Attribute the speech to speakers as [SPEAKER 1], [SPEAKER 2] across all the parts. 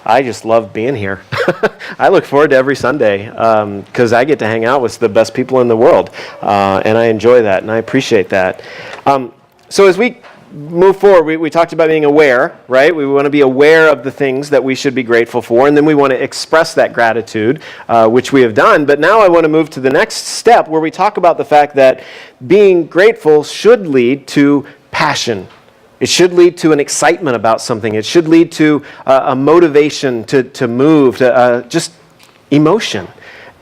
[SPEAKER 1] I just love being here. I look forward to every Sunday because I get to hang out with the best people in the world, and I enjoy that, and I appreciate that. So as we move forward, we talked about being aware, right? We want to be aware of the things that we should be grateful for, and then we want to express that gratitude, which we have done. But now I want to move to the next step where we talk about the fact that being grateful should lead to passion. It should lead to an excitement about something. It should lead to a motivation to move, to just emotion.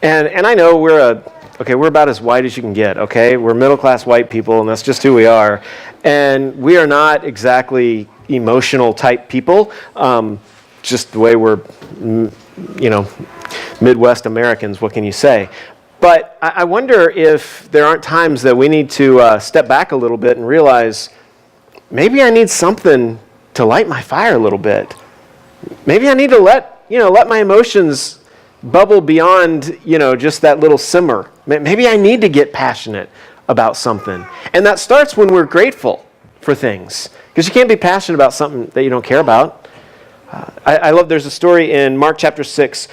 [SPEAKER 1] And I know we're about as white as you can get, okay? We're middle-class white people, and that's just who we are. And we are not exactly emotional type people, just the way we're, Midwest Americans, what can you say? But I wonder if there aren't times that we need to step back a little bit and realize, maybe I need something to light my fire a little bit. Maybe I need to let my emotions bubble beyond, just that little simmer. Maybe I need to get passionate about something. And that starts when we're grateful for things. Because you can't be passionate about something that you don't care about. I love, there's a story in Mark chapter 6.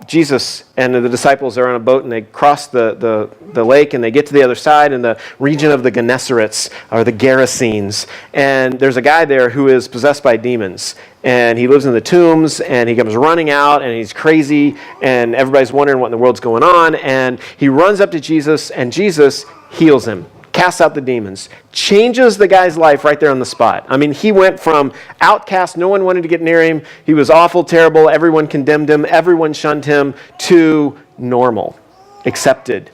[SPEAKER 1] Jesus and the disciples are on a boat and they cross the lake and they get to the other side in the region of the Gennesarets or the Gerasenes. And there's a guy there who is possessed by demons. And he lives in the tombs and he comes running out and he's crazy and everybody's wondering what in the world's going on. And he runs up to Jesus and Jesus heals him. Casts out the demons, changes the guy's life right there on the spot. I mean, he went from outcast, no one wanted to get near him, he was awful, terrible, everyone condemned him, everyone shunned him, to normal, accepted,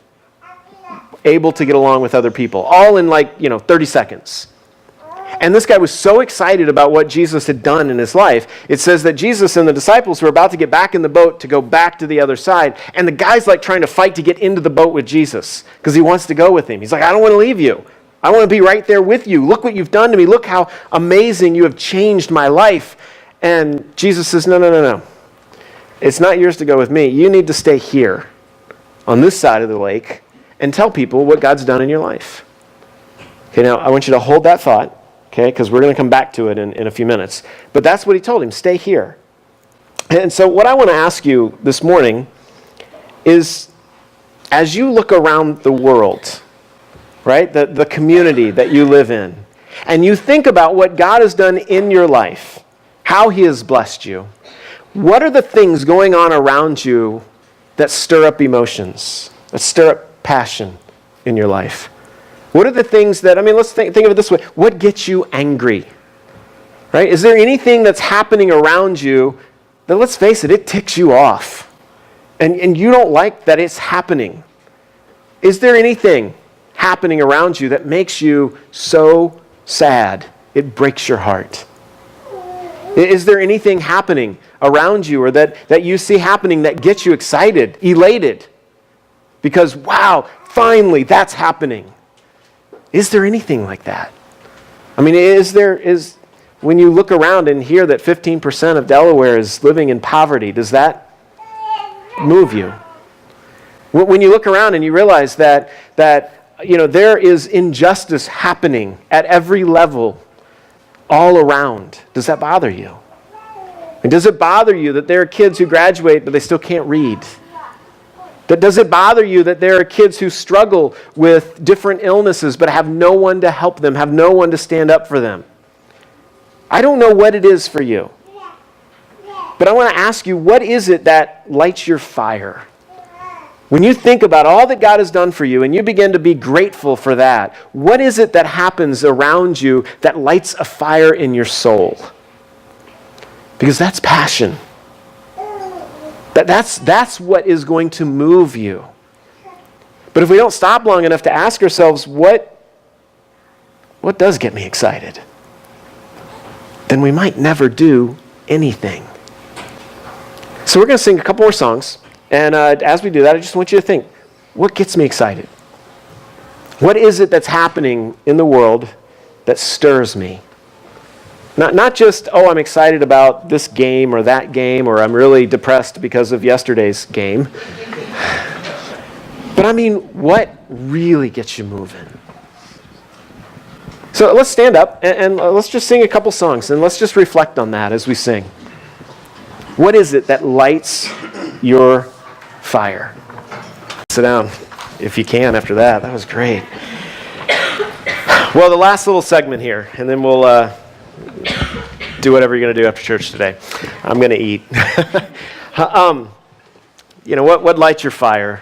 [SPEAKER 1] able to get along with other people, all in 30 seconds. And this guy was so excited about what Jesus had done in his life. It says that Jesus and the disciples were about to get back in the boat to go back to the other side. And the guy's trying to fight to get into the boat with Jesus because he wants to go with him. He's like, I don't want to leave you. I want to be right there with you. Look what you've done to me. Look how amazing you have changed my life. And Jesus says, no. It's not yours to go with me. You need to stay here on this side of the lake and tell people what God's done in your life. Okay, now I want you to hold that thought. Okay, because we're going to come back to it in a few minutes. But that's what he told him, stay here. And so what I want to ask you this morning is, as you look around the world, right, the community that you live in, and you think about what God has done in your life, how he has blessed you, what are the things going on around you that stir up emotions, that stir up passion in your life? What are the things that, let's think of it this way. What gets you angry? Right? Is there anything that's happening around you that, let's face it, it ticks you off? And you don't like that it's happening? Is there anything happening around you that makes you so sad it breaks your heart? Is there anything happening around you or that you see happening that gets you excited, elated? Because, wow, finally, that's happening. Is there anything like that? When you look around and hear that 15% of Delaware is living in poverty, does that move you? When you look around and you realize that there is injustice happening at every level all around, does that bother you? And does it bother you that there are kids who graduate but they still can't read? Does it bother you that there are kids who struggle with different illnesses but have no one to help them, have no one to stand up for them? I don't know what it is for you. But I want to ask you, what is it that lights your fire? When you think about all that God has done for you and you begin to be grateful for that, what is it that happens around you that lights a fire in your soul? Because that's passion. That's what is going to move you. But if we don't stop long enough to ask ourselves, what does get me excited? Then we might never do anything. So we're going to sing a couple more songs. And as we do that, I just want you to think, what gets me excited? What is it that's happening in the world that stirs me? Not just, I'm excited about this game or that game, or I'm really depressed because of yesterday's game. But what really gets you moving? So let's stand up and let's just sing a couple songs and let's just reflect on that as we sing. What is it that lights your fire? Sit down if you can after that. That was great. Well, the last little segment here, and then we'll do whatever you're going to do after church today. I'm going to eat. What lights your fire,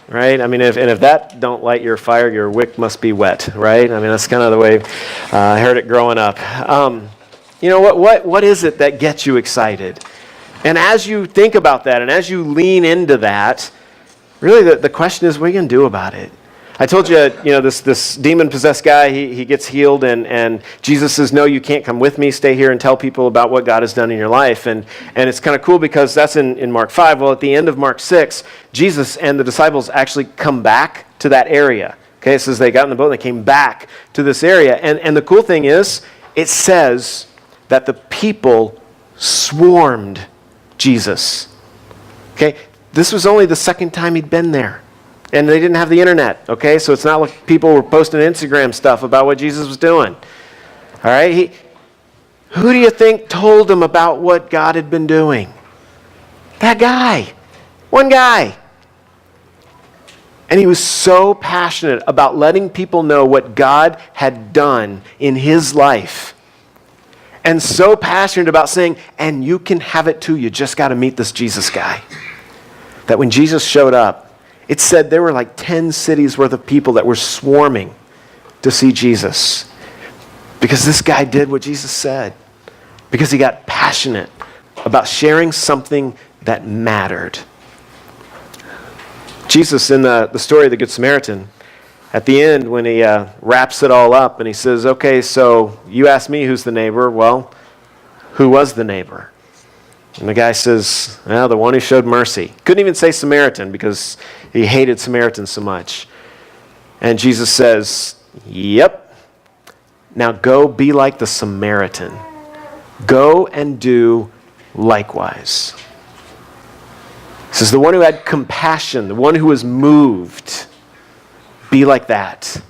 [SPEAKER 1] right? I mean, if that don't light your fire, your wick must be wet, right? I mean, that's kind of the way I heard it growing up. What is it that gets you excited? And as you think about that, and as you lean into that, really the question is, what are you going to do about it? I told you, this demon-possessed guy, he gets healed, and Jesus says, no, you can't come with me. Stay here and tell people about what God has done in your life. And it's kind of cool because that's in Mark 5. Well, at the end of Mark 6, Jesus and the disciples actually come back to that area. Okay, it says they got in the boat and they came back to this area. And the cool thing is, it says that the people swarmed Jesus. Okay, this was only the second time he'd been there. And they didn't have the internet, okay? So it's not like people were posting Instagram stuff about what Jesus was doing. All right? Who do you think told him about what God had been doing? That guy. One guy. And he was so passionate about letting people know what God had done in his life. And so passionate about saying, and you can have it too, you just got to meet this Jesus guy. That when Jesus showed up, it said there were like 10 cities worth of people that were swarming to see Jesus. Because this guy did what Jesus said. Because he got passionate about sharing something that mattered. Jesus, in the story of the Good Samaritan, at the end when he wraps it all up and he says, okay, so you asked me who's the neighbor. Well, who was the neighbor? And the guy says, well, the one who showed mercy. Couldn't even say Samaritan because he hated Samaritans so much. And Jesus says, yep. Now go be like the Samaritan. Go and do likewise. He says, the one who had compassion, the one who was moved, be like that.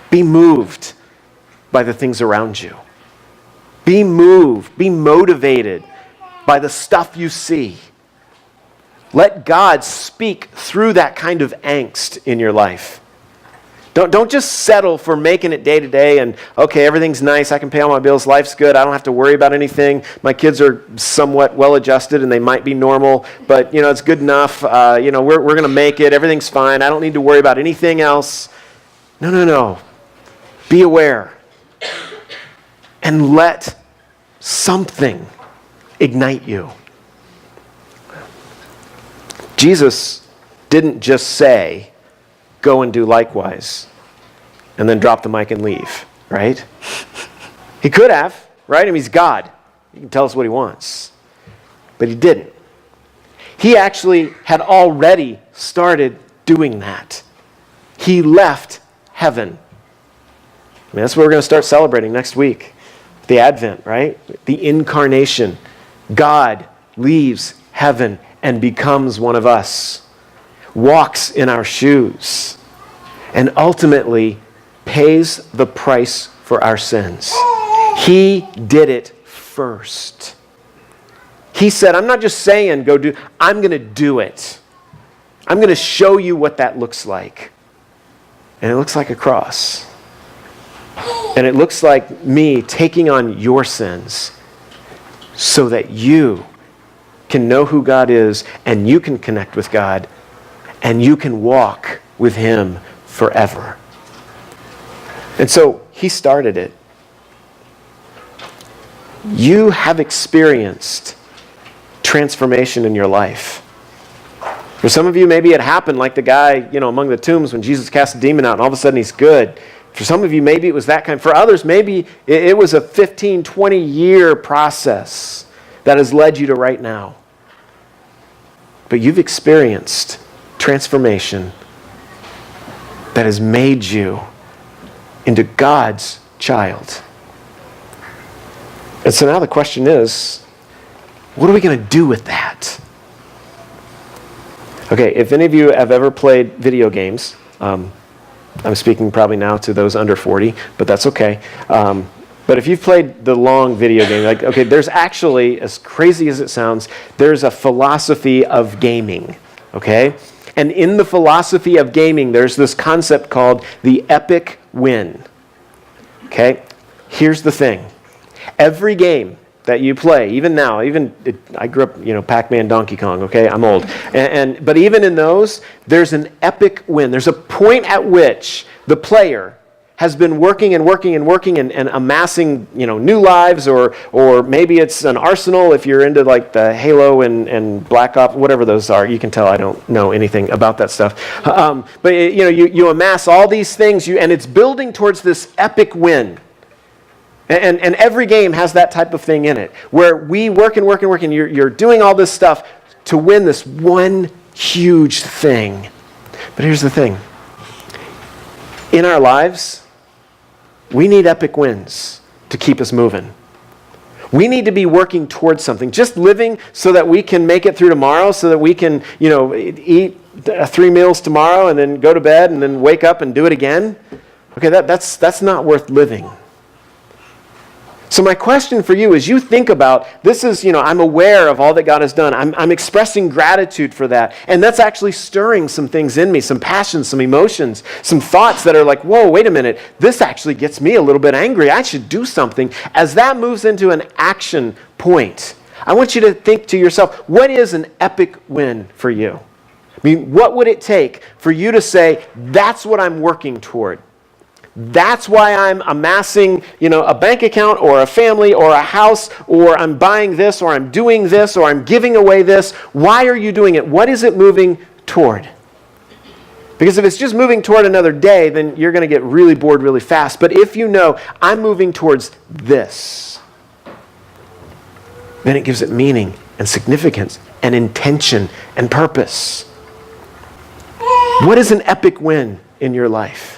[SPEAKER 1] Be moved by the things around you. Be moved, be motivated by the stuff you see. Let God speak through that kind of angst in your life. Don't just settle for making it day to day and, okay, everything's nice, I can pay all my bills, life's good, I don't have to worry about anything. My kids are somewhat well adjusted and they might be normal, but it's good enough. We're going to make it, everything's fine, I don't need to worry about anything else. No. Be aware. And let something ignite you. Jesus didn't just say, go and do likewise, and then drop the mic and leave, right? He could have, right? I mean, he's God. He can tell us what he wants. But he didn't. He actually had already started doing that. He left heaven. I mean, that's what we're going to start celebrating next week. The Advent, right? The incarnation. God leaves heaven and becomes one of us. Walks in our shoes. And ultimately pays the price for our sins. He did it first. He said, I'm not just saying go do, I'm going to do it. I'm going to show you what that looks like. And it looks like a cross. And it looks like me taking on your sins so that you can know who God is and you can connect with God and you can walk with him forever. And so he started it. You have experienced transformation in your life. For some of you, maybe it happened like the guy, among the tombs when Jesus cast a demon out and all of a sudden he's good. For some of you, maybe it was that kind. For others, maybe it was a 15, 20-year process that has led you to right now. But you've experienced transformation that has made you into God's child. And so now the question is, what are we going to do with that? Okay, if any of you have ever played video games, I'm speaking probably now to those under 40, but that's okay. But if you've played the long video game, like, okay, there's actually, as crazy as it sounds, there's a philosophy of gaming, okay? And in the philosophy of gaming, there's this concept called the epic win, okay? Here's the thing. Every game that you play, even now, I grew up, Pac-Man, Donkey Kong, okay? I'm old. But even in those, there's an epic win. There's a point at which the player has been working and amassing, new lives, or maybe it's an arsenal if you're into like the Halo and Black Ops, whatever those are. You can tell I don't know anything about that stuff. But you amass all these things, and it's building towards this epic win. And every game has that type of thing in it, where we work and you're doing all this stuff to win this one huge thing. But here's the thing. In our lives, we need epic wins to keep us moving. We need to be working towards something. Just living so that we can make it through tomorrow, so that we can, eat 3 meals tomorrow and then go to bed and then wake up and do it again. Okay, that's not worth living. So my question for you is, you think about, this is, I'm aware of all that God has done. I'm expressing gratitude for that. And that's actually stirring some things in me, some passions, some emotions, some thoughts that are like, whoa, wait a minute. This actually gets me a little bit angry. I should do something. As that moves into an action point, I want you to think to yourself, what is an epic win for you? I mean, what would it take for you to say, that's what I'm working toward? That's why I'm amassing, a bank account or a family or a house, or I'm buying this, or I'm doing this, or I'm giving away this. Why are you doing it? What is it moving toward? Because if it's just moving toward another day, then you're going to get really bored really fast. But if you know, I'm moving towards this, then it gives it meaning and significance and intention and purpose. What is an epic win in your life?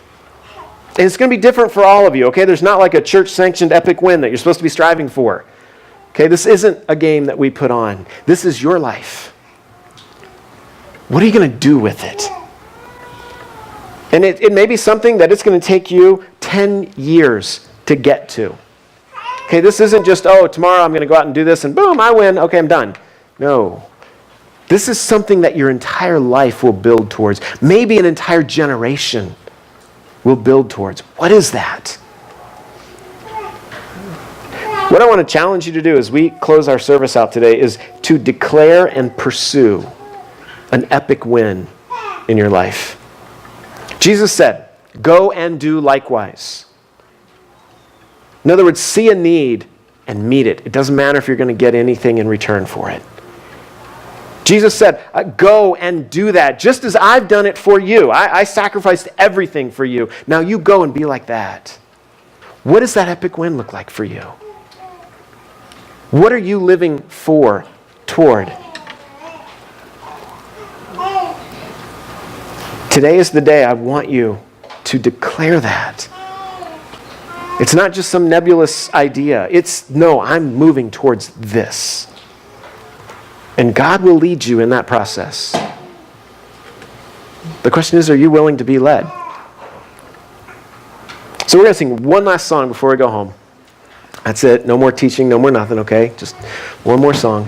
[SPEAKER 1] And it's going to be different for all of you, okay? There's not like a church-sanctioned epic win that you're supposed to be striving for. Okay, this isn't a game that we put on. This is your life. What are you going to do with it? And it may be something that it's going to take you 10 years to get to. Okay, this isn't just, tomorrow I'm going to go out and do this, and boom, I win. Okay, I'm done. No. This is something that your entire life will build towards. Maybe an entire generation will build towards. What is that? What I want to challenge you to do as we close our service out today is to declare and pursue an epic win in your life. Jesus said, go and do likewise. In other words, see a need and meet it. It doesn't matter if you're going to get anything in return for it. Jesus said, go and do that, just as I've done it for you. I sacrificed everything for you. Now you go and be like that. What does that epic win look like for you? What are you living for, toward? Today is the day I want you to declare that. It's not just some nebulous idea. I'm moving towards this. And God will lead you in that process. The question is, are you willing to be led? So we're going to sing one last song before we go home. That's it. No more teaching, no more nothing, okay? Just one more song.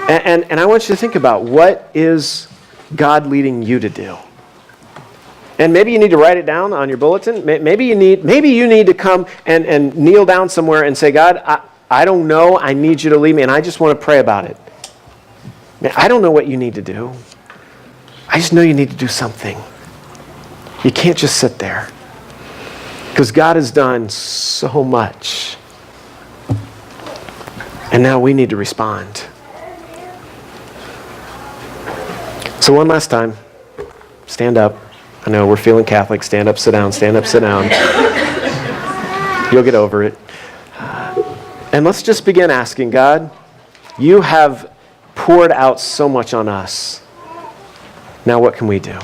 [SPEAKER 1] And I want you to think about, what is God leading you to do? And maybe you need to write it down on your bulletin. Maybe you need to come and kneel down somewhere and say, God, I don't know. I need you to lead me, and I just want to pray about it. I don't know what you need to do. I just know you need to do something. You can't just sit there, because God has done so much. And now we need to respond. So one last time, stand up. I know we're feeling Catholic. Stand up, sit down, stand up, sit down. You'll get over it. And let's just begin asking, God, you have poured out so much on us. Now what can we do?